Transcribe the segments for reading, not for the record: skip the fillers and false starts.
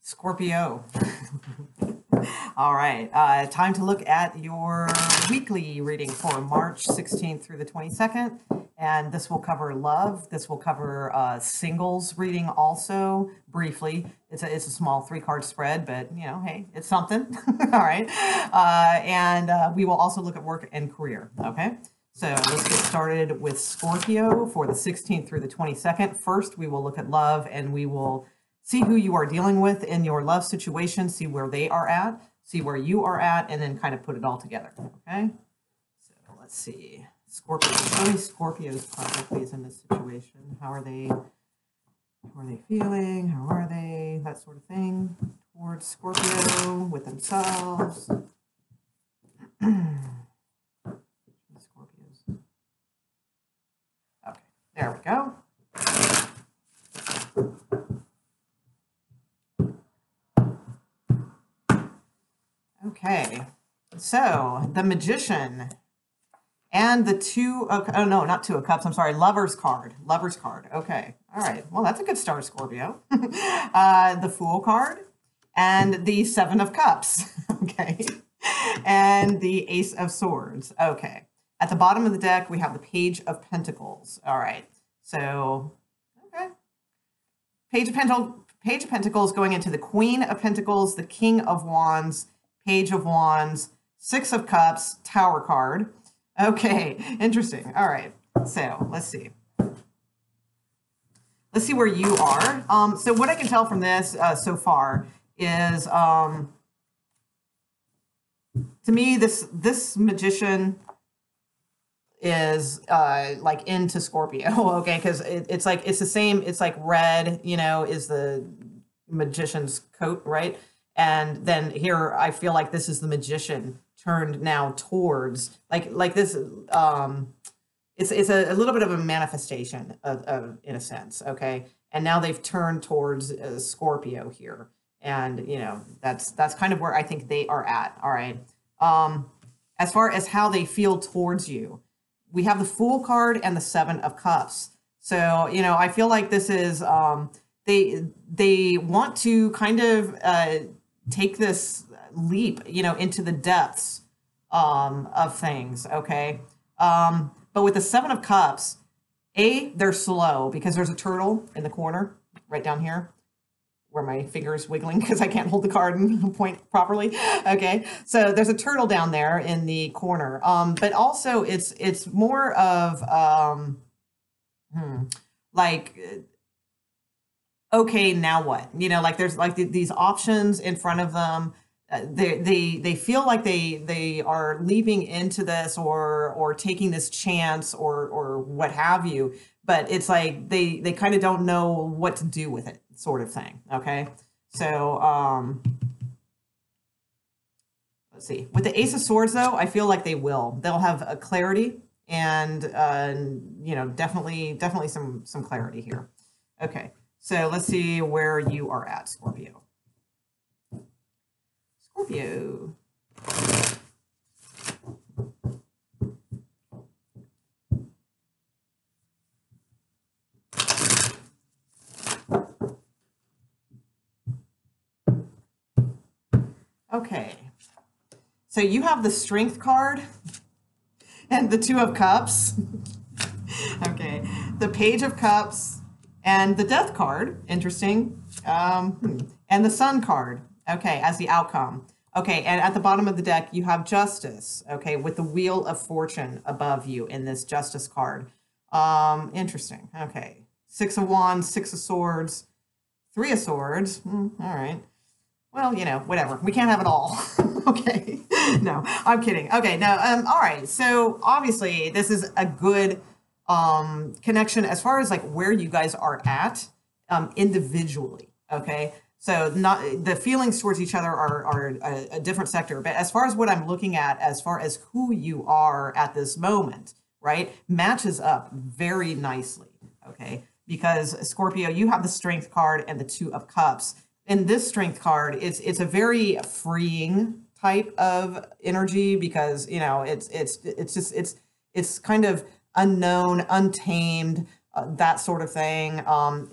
Scorpio. All right, time to look at your weekly reading for March 16th through the 22nd. And this will cover love. This will cover singles reading also, briefly. It's a small 3-card spread, but, you know, hey, it's something. All right. And we will also look at work and career, okay? So let's get started with Scorpio for the 16th through the 22nd. First, we will look at love, and we will see who you are dealing with in your love situation, see where they are at, see where you are at, and then kind of put it all together, okay? So let's see. Scorpio, how many Scorpios probably is in this situation? How are they feeling? How are they? That sort of thing towards Scorpio with themselves. Scorpios. Okay, there we go. Okay, so the Magician and the Two of, oh no, not Two of Cups, I'm sorry, Lover's card. Lover's card, okay. All right, well, that's a good start, Scorpio. The Fool card and the Seven of Cups, okay. And the Ace of Swords, okay. At the bottom of the deck, we have the Page of Pentacles, all right. So, okay. Page of Pentacles going into the Queen of Pentacles, the King of Wands, Page of Wands, Six of Cups, Tower card. Okay, interesting. All right, so let's see. Let's see where you are. So what I can tell from this so far is, to me, this Magician is like into Scorpio, okay? Because it's like, it's the same, it's like red, you know, is the Magician's coat, right? And then here, I feel like this is the Magician turned now towards like this. It's a little bit of a manifestation of in a sense, okay. And now they've turned towards Scorpio here, and you know that's kind of where I think they are at. All right. As far as how they feel towards you, we have the Fool card and the Seven of Cups. So you know, I feel like this is they want to kind of take this leap, you know, into the depths of things, okay? But with the Seven of Cups, they're slow because there's a turtle in the corner right down here where my finger is wiggling because I can't hold the card and point properly, okay? So there's a turtle down there in the corner, but also it's more of, like, okay, now what? You know, like there's like these options in front of them. They feel like they are leaping into this or taking this chance or what have you, but it's like they kind of don't know what to do with it, sort of thing. Okay, so let's see. With the Ace of Swords, though, I feel like they'll have a clarity and you know, definitely some clarity here. Okay, so let's see where you are at, Scorpio. Scorpio. Okay, so you have the Strength card and the Two of Cups. Okay, the Page of Cups and the Death card, interesting, and the Sun card, okay, as the outcome. Okay, and at the bottom of the deck, you have Justice, okay, with the Wheel of Fortune above you in this Justice card. Interesting, okay. Six of Wands, Six of Swords, Three of Swords, all right. Well, you know, whatever. We can't have it all. Okay. No, I'm kidding. Okay, no, all right. So obviously this is a good connection as far as like where you guys are at individually. Okay. So not the feelings towards each other are a different sector, but as far as what I'm looking at, as far as who you are at this moment, right, matches up very nicely. Okay. Because Scorpio, you have the Strength card and the Two of Cups. In this Strength card, it's a very freeing type of energy because, you know, it's kind of unknown, untamed, that sort of thing.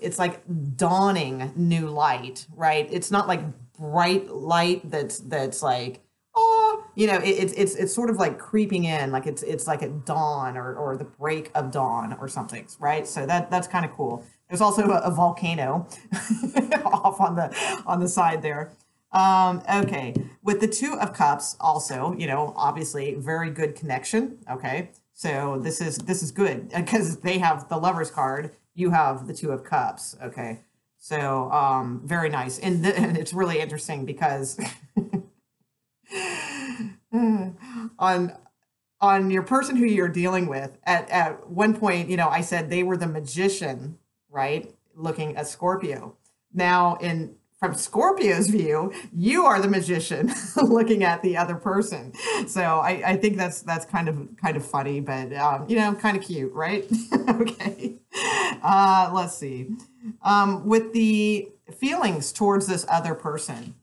It's like dawning new light, right? It's not like bright light that's like, oh, you know, it's sort of like creeping in, like it's like at dawn or the break of dawn or something, right? So that's kind of cool. There's also a volcano off on the side there. Okay, with the Two of Cups, also, you know, obviously very good connection. Okay, so this is good because they have the Lovers card. You have the Two of Cups. Okay, so very nice, and it's really interesting because on your person who you're dealing with at one point, you know, I said they were the magician, right? Looking at Scorpio. Now, from Scorpio's view, you are the magician looking at the other person. So I think that's kind of funny, but you know, kind of cute, right? Okay. Let's see. With the feelings towards this other person,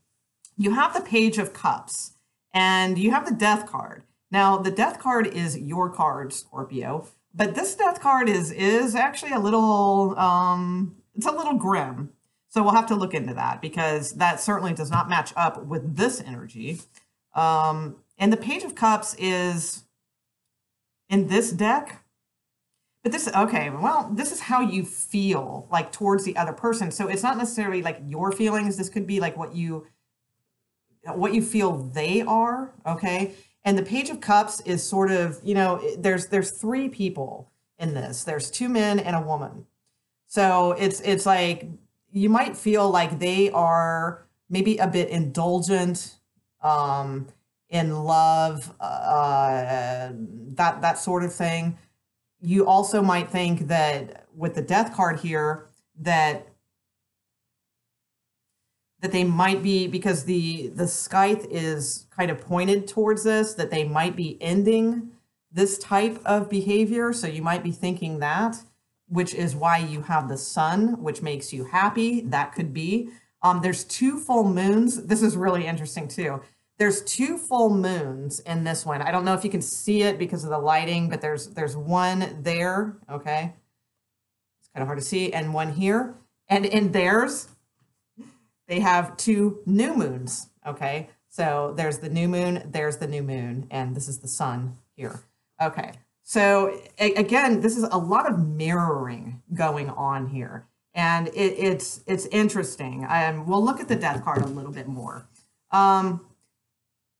you have the Page of Cups and you have the Death card. Now, the Death card is your card, Scorpio, but this Death card is actually a little it's a little grim. So we'll have to look into that because that certainly does not match up with this energy. And the Page of Cups is in this deck. But this, okay, well, this is how you feel like towards the other person. So it's not necessarily like your feelings. This could be like what you feel they are, okay? And the Page of Cups is sort of, you know, there's three people in this. There's two men and a woman. So it's like you might feel like they are maybe a bit indulgent, in love, that sort of thing. You also might think that with the Death card here, that they might be, because the scythe is kind of pointed towards this, that they might be ending this type of behavior. So you might be thinking that, which is why you have the Sun, which makes you happy. That could be. There's two full moons. This is really interesting too. There's two full moons in this one. I don't know if you can see it because of the lighting, but there's one there, okay? It's kind of hard to see, and one here. And in theirs, they have two new moons, okay? So there's the new moon, there's the new moon, and this is the Sun here. Okay, so again, this is a lot of mirroring going on here, and it's interesting. We'll look at the Death card a little bit more.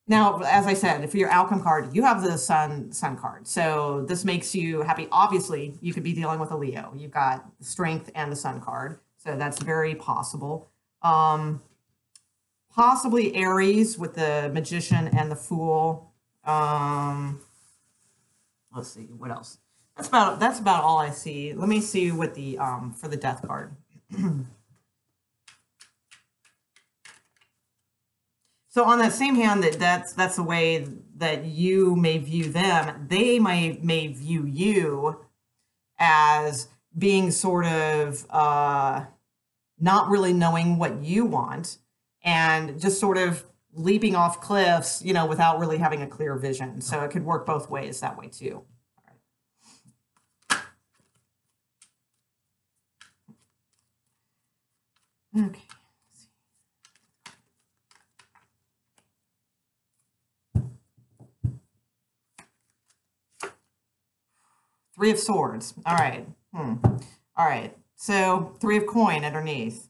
Now, as I said, for your outcome card, you have the Sun card. So this makes you happy. Obviously, you could be dealing with a Leo. You've got the Strength and the Sun card. So that's very possible. Possibly Aries with the Magician and the Fool. Let's see, what else? That's about all I see. Let me see what the for the Death card. So on that same hand, that's the way that you may view them. They may view you as being sort of not really knowing what you want and just sort of leaping off cliffs, you know, without really having a clear vision. So it could work both ways that way too. All right. Okay. Three of Swords. All right. All right. So Three of Coin underneath.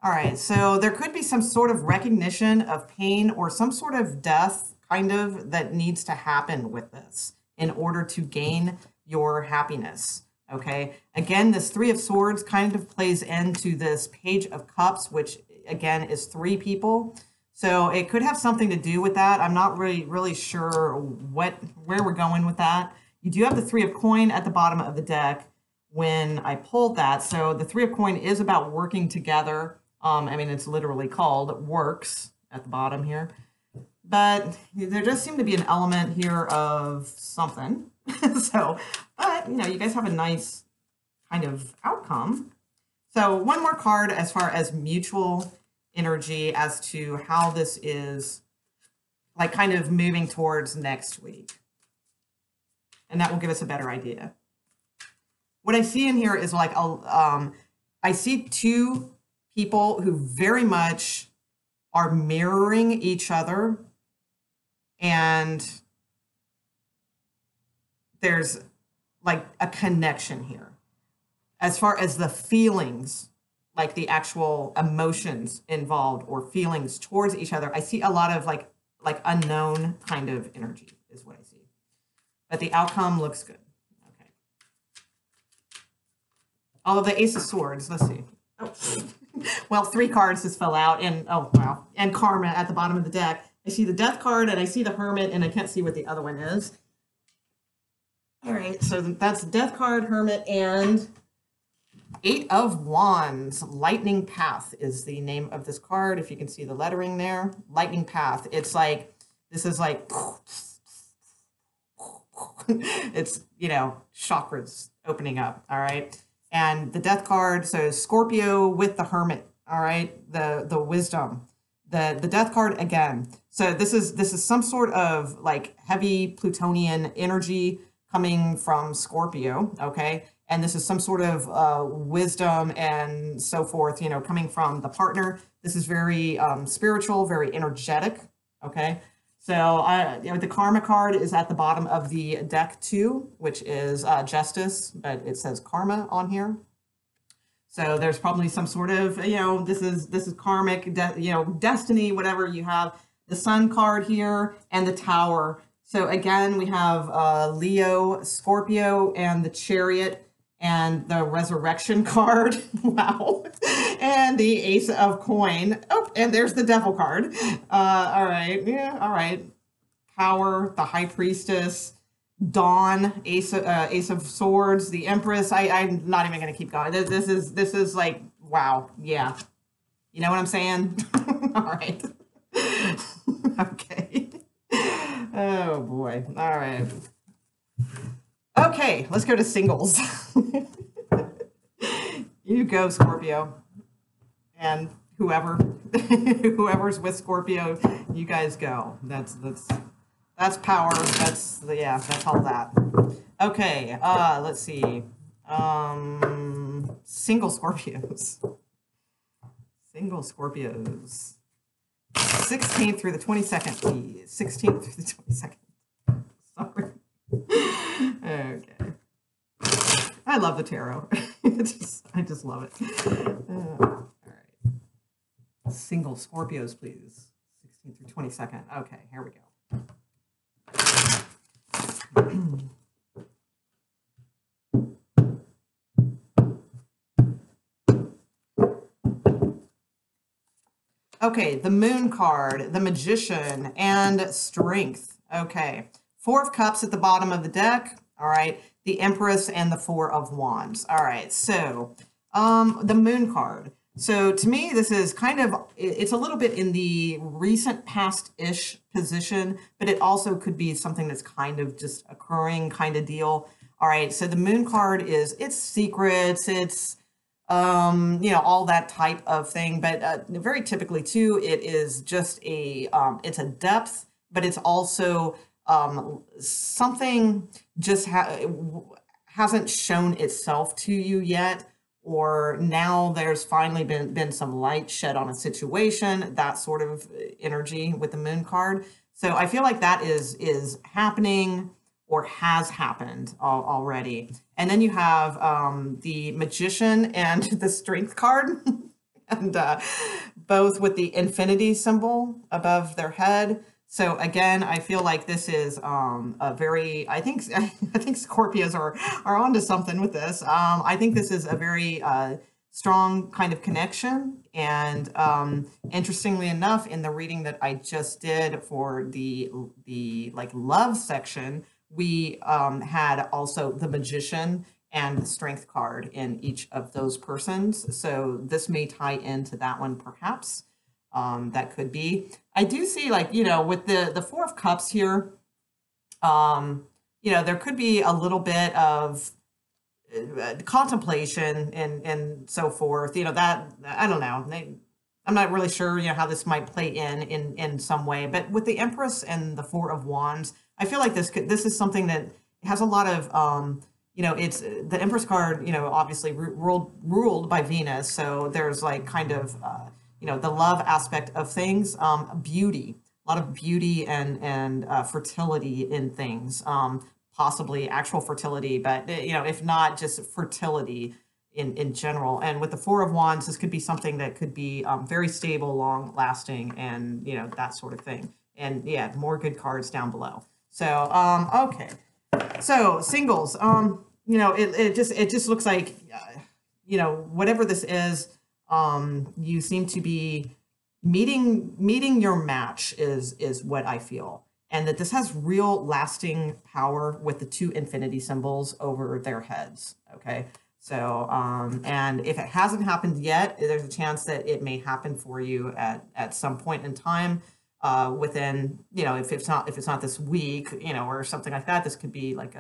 All right. So there could be some sort of recognition of pain or some sort of death kind of that needs to happen with this in order to gain your happiness. Okay. Again, this Three of Swords kind of plays into this Page of Cups, which again is three people. So it could have something to do with that. I'm not really sure where we're going with that. You do have the Three of Coin at the bottom of the deck when I pulled that. So the Three of Coin is about working together. I mean, it's literally called Works at the bottom here. But there does seem to be an element here of something. So, but, you know, you guys have a nice kind of outcome. So one more card as far as mutual energy as to how this is like kind of moving towards next week. And that will give us a better idea. what I see in here is like I see two people who very much are mirroring each other, and there's like a connection here. As far as the feelings, like the actual emotions involved or feelings towards each other, I see a lot of like unknown kind of energy is what I see. But the outcome looks good. Okay. All of the Ace of Swords, let's see. Oh. Well, 3 cards just fell out, and oh wow. And Karma at the bottom of the deck. I see the Death card and I see the Hermit, and I can't see what the other one is. All right, so that's Death card, Hermit, and 8 of Wands. Lightning Path is the name of this card. If you can see the lettering there, Lightning Path. It's like, this is like, it's, you know, chakras opening up. All right. And the Death card, so Scorpio with the Hermit. All right. The Wisdom, the Death card again. So this is some sort of like heavy Plutonian energy coming from Scorpio. Okay. And this is some sort of wisdom and so forth, you know, coming from the partner. This is very spiritual, very energetic. Okay. So you know, the Karma card is at the bottom of the deck too, which is Justice, but it says Karma on here. So there's probably some sort of, you know, this is karmic, you know, destiny, whatever. You have the Sun card here and the Tower. So again, we have Leo, Scorpio, and the Chariot, and the Resurrection card. Wow. And the Ace of Coin. Oh, and there's the Devil card. All right. Yeah, all right. Power, the High Priestess, Dawn, Ace of Swords, the Empress. I'm not even going to keep going. This is like, wow. Yeah. You know what I'm saying? All right. Okay. Oh, boy. All right. Okay, let's go to singles. You go, Scorpio. And whoever's with Scorpio, you guys go. That's power. That's all that. Okay, let's see. Single Scorpios. Single Scorpios. 16th through the 22nd, please. 16th through the 22nd. Sorry. Okay. I love the tarot. I just love it. All right. Single Scorpios, please. 16th through 22nd. Okay, here we go. Okay, the Moon card, the Magician, and Strength. Okay. 4 of Cups at the bottom of the deck. All right. The Empress and the 4 of Wands. All right. So the Moon card. So to me, this is kind of, it's a little bit in the recent past-ish position, but it also could be something that's kind of just occurring kind of deal. All right. So the Moon card is, it's secrets, it's, you know, all that type of thing. But very typically too, it is just a, it's a depth, but it's also something just hasn't shown itself to you yet, or now there's finally been some light shed on a situation, that sort of energy with the Moon card. So I feel like that is happening or has happened already. And then you have the Magician and the Strength card, and both with the infinity symbol above their head. So again, I feel like this is a very, I think Scorpios are onto something with this. I think this is a very strong kind of connection. And interestingly enough, in the reading that I just did for the like love section, we had also the Magician and the Strength card in each of those persons. So this may tie into that one perhaps. That could be. I do see, like, you know, with the 4 of Cups here, you know, there could be a little bit of contemplation and so forth. You know, that, I don't know. I'm not really sure, you know, how this might play in some way. But with the Empress and the 4 of Wands, I feel like this is something that has a lot of, you know, it's the Empress card, you know, obviously ruled by Venus. So there's like kind of, you know, the love aspect of things, beauty, a lot of beauty and fertility in things, possibly actual fertility, but, you know, if not just fertility in general. And with the Four of Wands, this could be something that could be very stable, long lasting, and, you know, that sort of thing. And yeah, more good cards down below. So, okay. So singles, you know, it just looks like, you know, whatever this is, you seem to be meeting your match is what I feel. And that this has real lasting power with the two infinity symbols over their heads. Okay. So, and if it hasn't happened yet, there's a chance that it may happen for you at some point in time, within, you know, if it's not this week, you know, or something like that. This could be like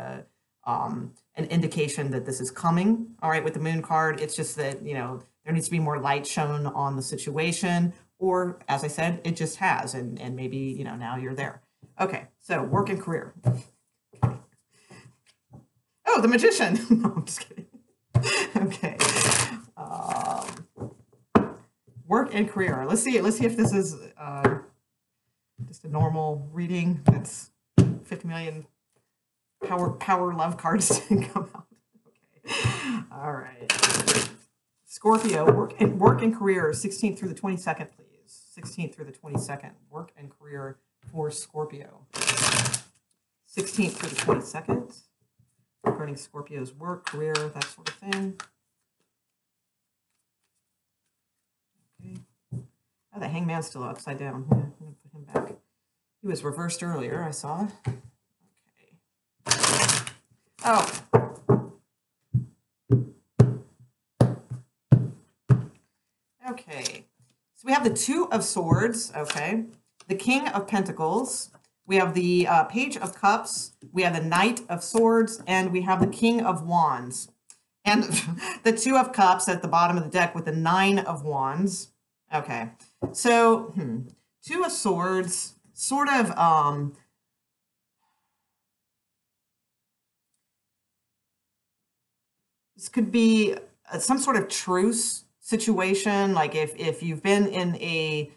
an indication that this is coming. All right, with the Moon card, it's just that, you know, there needs to be more light shown on the situation, or as I said, it just has, and maybe, you know, now you're there. Okay, so work and career. Oh, the Magician. No, I'm just kidding. Okay. Work and career. Let's see if this is just a normal reading. That's 50 million power love cards to come out. Okay. All right. Scorpio, work and career, 16th through the 22nd, please. 16th through the 22nd. Work and career for Scorpio. 16th through the 22nd. Regarding Scorpio's work, career, that sort of thing. Okay. Oh, the Hangman's still upside down. Yeah, I'm going to put him back. He was reversed earlier, I saw. Okay. Oh. Okay. So we have the Two of Swords, okay. The King of Pentacles. We have the Page of Cups. We have the Knight of Swords. And we have the King of Wands. And the Two of Cups at the bottom of the deck with the Nine of Wands. Okay. So, Two of Swords, sort of, this could be some sort of truce situation. Like if you've been in a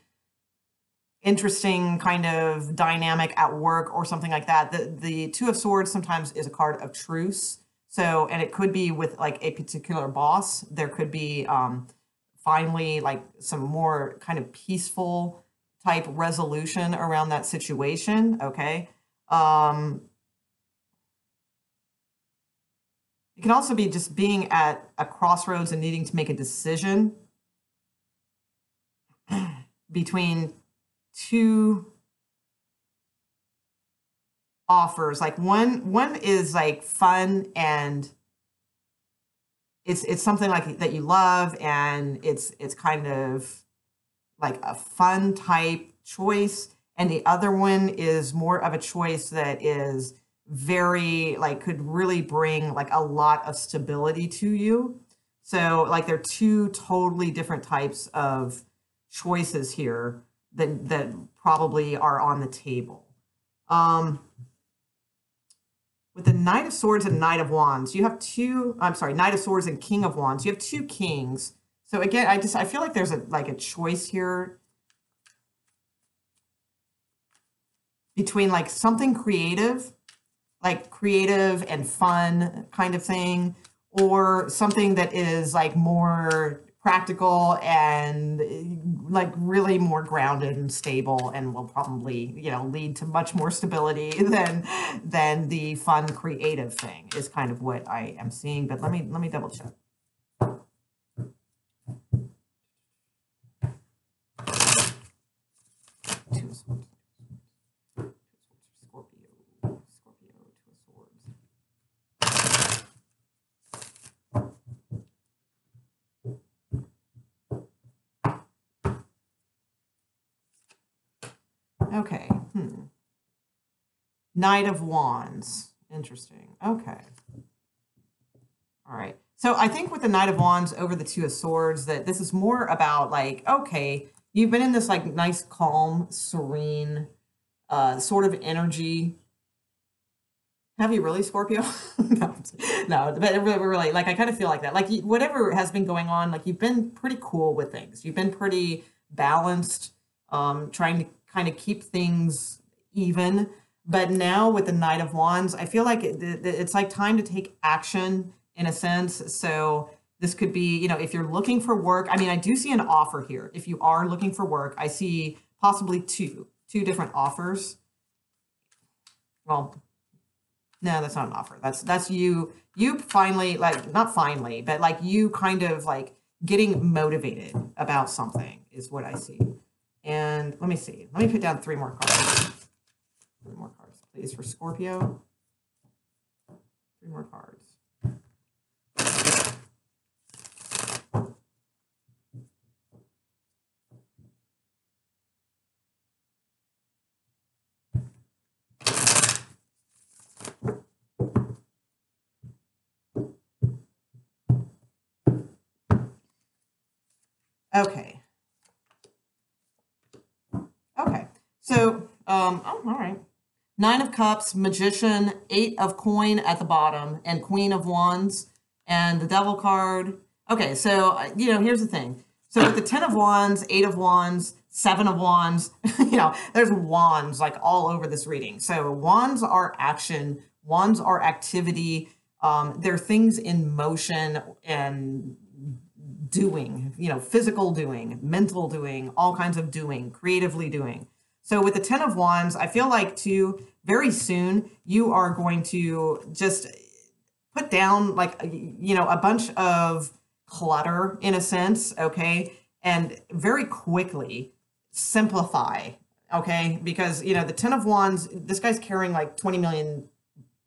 interesting kind of dynamic at work or something like that, the Two of Swords sometimes is a card of truce. So, and it could be with like a particular boss. There could be finally like some more kind of peaceful type resolution around that situation. Okay. It can also be just being at a crossroads and needing to make a decision between two offers. Like one is like fun and it's something like that you love, and it's kind of like a fun type choice, and the other one is more of a choice that is very like could really bring like a lot of stability to you. So like they're two totally different types of choices here that probably are on the table. With the Knight of Swords and Knight of Wands, you have two, I'm sorry, Knight of Swords and King of Wands, you have two kings. So again, I feel like there's a choice here between like something creative, like creative and fun kind of thing, or something that is like more practical and like really more grounded and stable, and will probably, you know, lead to much more stability than the fun creative thing is kind of what I am seeing. But let me double check. Okay. Knight of Wands. Interesting. Okay. All right. So I think with the Knight of Wands over the Two of Swords, that this is more about like, okay, you've been in this like nice, calm, serene sort of energy Have you really, Scorpio? No, no, but really, like I kind of feel like that. Like whatever has been going on, like you've been pretty cool with things. You've been pretty balanced, trying to kind of keep things even. But now with the Knight of Wands, I feel like it's like time to take action in a sense. So this could be, if you're looking for work. I mean, I do see an offer here. If you are looking for work, I see possibly two different offers. Well, no, that's not an offer. That's you finally, like, not finally, but like you kind of like getting motivated about something is what I see. And let me see. Let me put down three more cards. Three more cards, please, for Scorpio. Three more cards. Okay. Okay. So, oh, all right. Nine of Cups, Magician, Eight of Coin at the bottom, and Queen of Wands, and the Devil card. Okay, so, here's the thing. So with the 10 of Wands, 8 of Wands, 7 of Wands, there's wands like all over this reading. So wands are action, wands are activity. They're things in motion and doing, physical doing, mental doing, all kinds of doing, creatively doing. So with the 10 of Wands, I feel like too, very soon you are going to just put down like, a bunch of clutter in a sense, okay? And very quickly simplify, okay? Because, the 10 of Wands, this guy's carrying like 20 million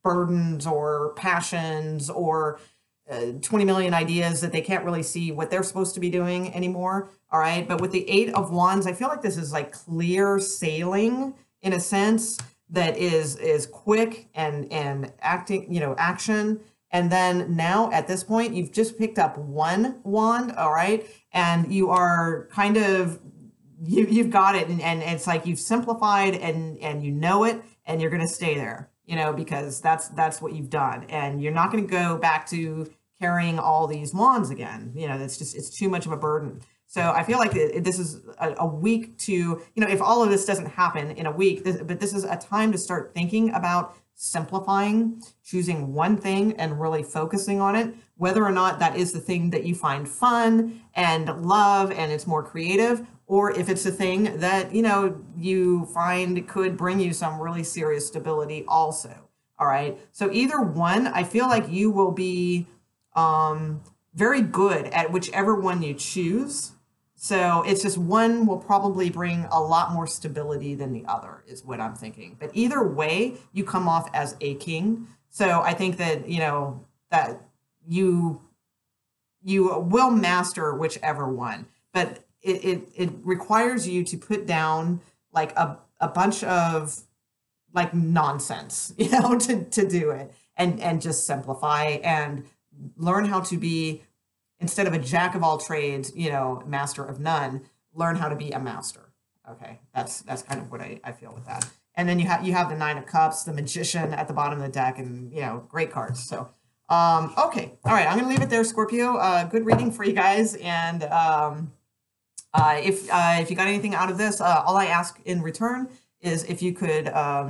burdens or passions or 20 million ideas that they can't really see what they're supposed to be doing anymore. All right. But with the 8 of Wands, I feel like this is like clear sailing in a sense that is quick and acting, action. And then now at this point, you've just picked up one wand. All right. And you are kind of, you've got it. And it's like you've simplified and you know it, and you're going to stay there, because that's what you've done. And you're not going to go back to carrying all these wands again. It's too much of a burden. So I feel like this is a week to, if all of this doesn't happen in a week, but this is a time to start thinking about simplifying, choosing one thing and really focusing on it, whether or not that is the thing that you find fun and love and it's more creative, or if it's a thing that, you find could bring you some really serious stability also. All right. So either one, I feel like you will be very good at whichever one you choose. So it's just one will probably bring a lot more stability than the other is what I'm thinking. But either way, you come off as a king. So I think that, that you will master whichever one, but it requires you to put down like a bunch of like nonsense, to do it and just simplify and learn how to be, instead of a jack of all trades, master of none, learn how to be a master. Okay, that's kind of what I feel with that. And then you have the 9 of Cups, the Magician at the bottom of the deck, and great cards. So okay, all right, I'm gonna leave it there, Scorpio. Good reading for you guys. And if you got anything out of this, all I ask in return is if you could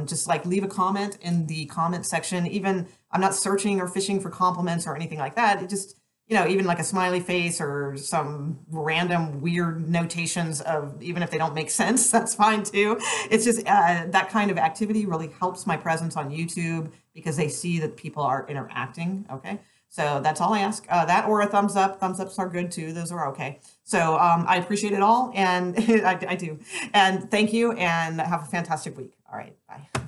just like leave a comment in the comment section. Even I'm not searching or fishing for compliments or anything like that. It just, even like a smiley face or some random weird notations of, even if they don't make sense, that's fine too. It's just that kind of activity really helps my presence on YouTube because they see that people are interacting. Okay. So that's all I ask. That or a thumbs up. Thumbs ups are good too. Those are okay. So I appreciate it all. And I do. And thank you and have a fantastic week. All right. Bye.